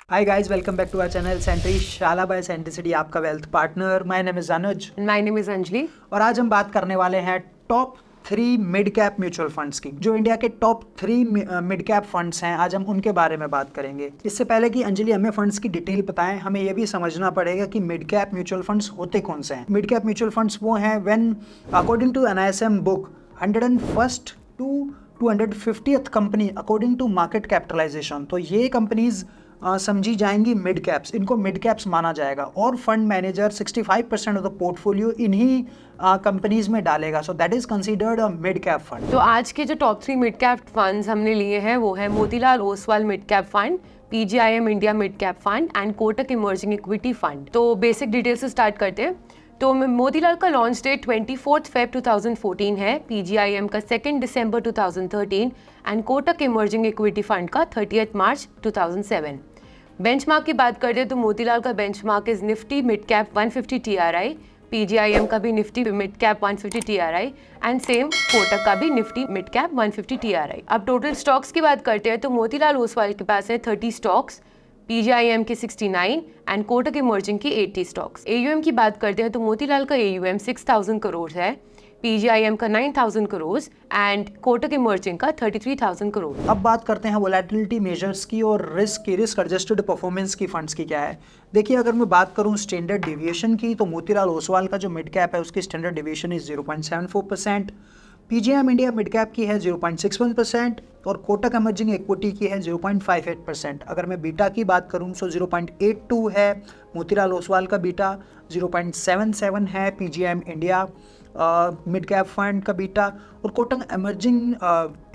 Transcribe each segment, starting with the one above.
Hi guys, welcome back to our channel Sentry शाला by Centricity, आपका wealth partner. My name is Anuj. My name is Anjali. और आज हम बात करने वाले हैं top 3 mid cap mutual funds की। जो इंडिया के टॉप 3 मिड कैप फंड्स हैं, आज हम उनके बारे में बात करेंगे। इससे पहले कि अंजलि हमें फंड्स की डिटेल बताएं, हमें यह भी समझना पड़ेगा कि मिड कैप म्यूचुअल फंड्स होते कौन से हैं। मिड कैप म्यूचुअल फंड्स वो हैं when according to NISM book 101st to 250th company according to market capitalisation. तो ये कंपनीज समझी जाएंगी मिड कैप्स, इनको मिड कैप्स माना जाएगा। और fund manager 65% of the portfolio इन्हीं कंपनीज में डालेगा, so that is considered a mid cap fund. तो आज के जो टॉप 3 मिड कैप फंड्स हमने लिए हैं वो है Motilal Oswal mid cap fund, PGIM India mid cap fund and Kotak emerging equity fund. तो बेसिक डिटेल से स्टार्ट करते हैं। तो मोतीलाल का लॉन्च डेट 24 Feb 2014 है, PGIM का 2 दिसंबर 2013 and Kotak emerging equity fund का 30 मार्च 2007। बेंचमार्क की बात करते हैं तो मोतीलाल का benchmark is Nifty mid cap 150 TRI, PGIM का भी Nifty mid cap 150 TRI and same Kotak का भी निफ्टी मिड कैप 150 TRI। अब टोटल स्टॉक्स की बात करते हैं तो मोतीलाल ओसवाल के पास है 30 स्टॉक्स, PGIM के 69 एंड कोटक इमर्जिंग की 80 स्टॉक्स। AUM की बात करते हैं तो मोतीलाल का AUM 6,000 करोड़ है, PGIM का 9,000 करोड़ एंड कोटक इमर्जिंग का 33,000 करोड़। अब बात करते हैं वोलेटिलिटी मेजर्स की और रिस्क एडजस्टेड परफॉर्मेंस की फंड्स की क्या है। देखिए, अगर मैं बात करूं स्टैंडर्ड डेविएशन की तो मोतीलाल ओसवाल का जो मिड कैप है उसकी standard deviation is 0.74%, PGIM India mid cap की है 0.61% और कोटक इमर्जिंग इक्विटी की है 0.58%। अगर मैं बीटा की बात करूं तो 0.82 है मोतीलाल ओसवाल का बीटा, 0.77 है PGIM India mid cap fund का बीटा और कोटक इमर्जिंग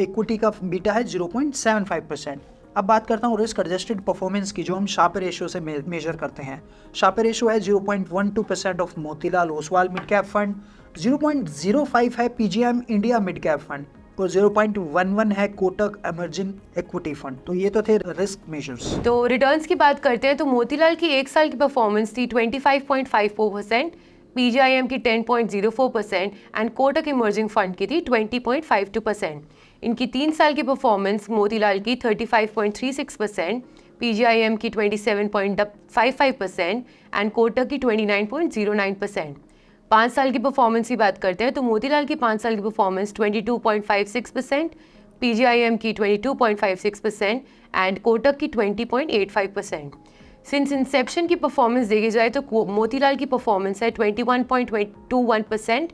इक्विटी का बीटा है 0.75%। अब बात करता हूँ रिस्क एडजस्टेड परफॉर्मेंस की, जो हम शार्पर रेशियो से मेजर करते हैं। शार्पर रेशियो है 0.12% of Motilal Oswal mid cap fund, 0.05 है PGIM India mid cap fund और 0.11 है कोटक इमर्जिंग इक्विटी फंड। तो ये तो थे रिस्क मेजर्स। तो रिटर्न्स की बात करते हैं तो मोतीलाल की एक साल की परफॉर्मेंस थी 25.54%, PGIM की 10.04% एंड कोटक इमर्जिंग फंड की थी 20.52%। इनकी 3 साल की परफॉर्मेंस मोतीलाल की 35.36%, PGIM की 27.55% एंड कोटक की 29.09%। 5 साल की परफॉर्मेंस की बात करते हैं तो मोतीलाल की 5 साल की परफॉर्मेंस 22.56%, PGIM की 22.56% एंड कोटक की 20.85%। सिंस इंसेप्शन की परफॉर्मेंस देखी जाए तो मोतीलाल की परफॉर्मेंस है 21.21%,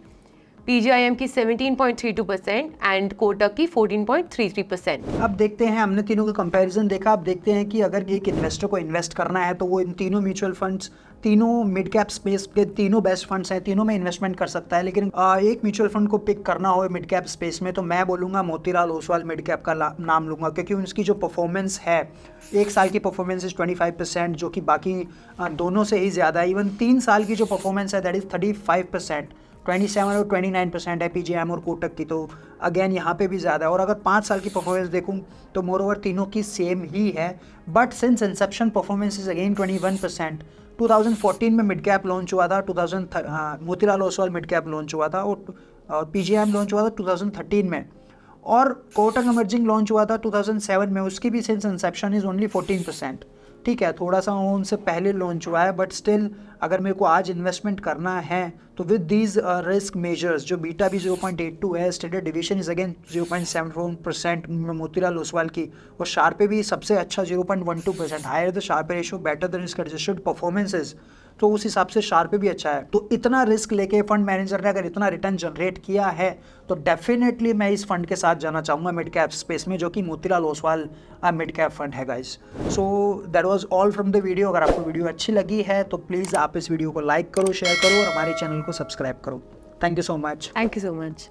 PGIM की 17.32% एंड कोटक की 14.33%। अब देखते हैं, हमने तीनों का कंपैरिजन देखा। अब देखते हैं कि अगर एक इन्वेस्टर को इन्वेस्ट करना है तो वो इन तीनों म्यूचुअल फंड्स, तीनों मिड कैप स्पेस के तीनों बेस्ट फंड्स हैं, तीनों में इन्वेस्टमेंट कर सकता है। लेकिन एक म्यूचुअल फंड को पिक करना हो मिड कैप स्पेस में तो मैं बोलूँगा मोतीलाल ओसवाल मिड कैप का नाम लूँगा, क्योंकि उसकी जो परफॉर्मेंस है, एक साल की परफॉर्मेंस इज 25%, जो कि बाकी दोनों से ही ज़्यादा है। इवन 3 साल की जो परफॉर्मेंस है दैट इज़ 35%, 27 और 29% है PGIM और कोटक की, तो अगेन यहाँ पे भी ज़्यादा है। और अगर 5 साल की परफॉर्मेंस देखूँ तो मोर ओवर तीनों की सेम ही है, but since Inception performance is again 21%। 2014 में मिड कैप लॉन्च हुआ था, Motilal Oswal mid cap launch हुआ था और PGIM लॉन्च हुआ था 2013 में और कोटक इमर्जिंग लॉन्च हुआ था 2007 में, उसकी भी सिंस इंसेप्शन इज ओनली 14%। ठीक है, थोड़ा सा उनसे पहले लॉन्च हुआ है, बट स्टिल अगर मेरे को आज इन्वेस्टमेंट करना है तो विद दीज रिस्क मेजर्स, जो बीटा भी 0.82 है, standard deviation is again 0.74% Motilal Oswal की और शार्पे भी सबसे अच्छा 0.12%, higher the Sharpe ratio better the risk adjusted performances, तो उस हिसाब से शार्पे भी अच्छा है। तो इतना रिस्क लेके फंड मैनेजर ने अगर इतना रिटर्न जनरेट किया है तो डेफिनेटली मैं इस फंड के साथ जाना चाहूँगा मिड कैप स्पेस में, जो कि Motilal Oswal mid cap fund है guys. So that was all from the video. अगर आपको वीडियो अच्छी लगी है तो प्लीज़ आप इस वीडियो को लाइक करो, शेयर करो और हमारे चैनल को सब्सक्राइब करो। Thank you so much. Thank you so much.